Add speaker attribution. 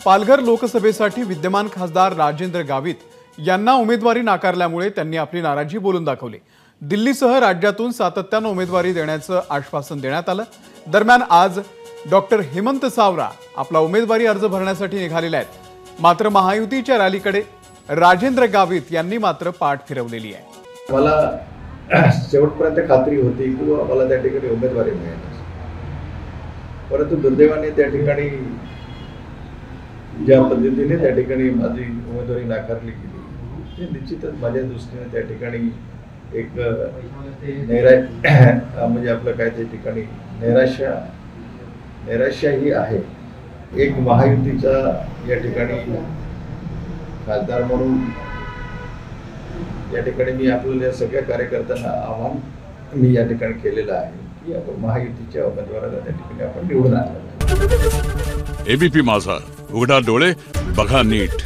Speaker 1: पालघर लोकसभेसाठी विद्यमान खासदार राजेंद्र गावित यांना उमेदवारी नाकारल्यामुळे त्यांनी आपली नाराजी बोलून दाखवली। दिल्लीसह राज्यातून सातत्याने उमेदवारी देण्याचं आश्वासन देण्यात आलं। दरम्यान आज डॉक्टर हेमंत सावरा आपला उमेदवारी अर्ज भरण्यासाठी निघालेले आहेत। मात्र महायुतीच्या रॅलीकडे राजेंद्र गावित यांनी मात्र पाठ फिरवलेली आहे।
Speaker 2: मला शेवटपर्यंत खात्री होती की मला त्या ठिकाणी उमेदवारी मिळेल, परंतु दुर्दैवाने त्या ठिकाणी ज्या पद्धतीने त्या ठिकाणी माझी उमेदवारी नाकारली गेली ते निश्चितच माझ्या दृष्टीने त्या ठिकाणी एक म्हणजे आपलं काय त्या ठिकाणी नैराश्य ही आहे। एक महायुतीचा या ठिकाणी खासदार म्हणून या ठिकाणी मी आपल्या सगळ्या कार्यकर्त्यांना आव्हान मी या ठिकाणी केलेलं आहे की आपण महायुतीच्या उमेदवाराला त्या ठिकाणी आपण निवडून आणलं।
Speaker 3: एबीपी माझा, उघडा डोळे बघा नीट।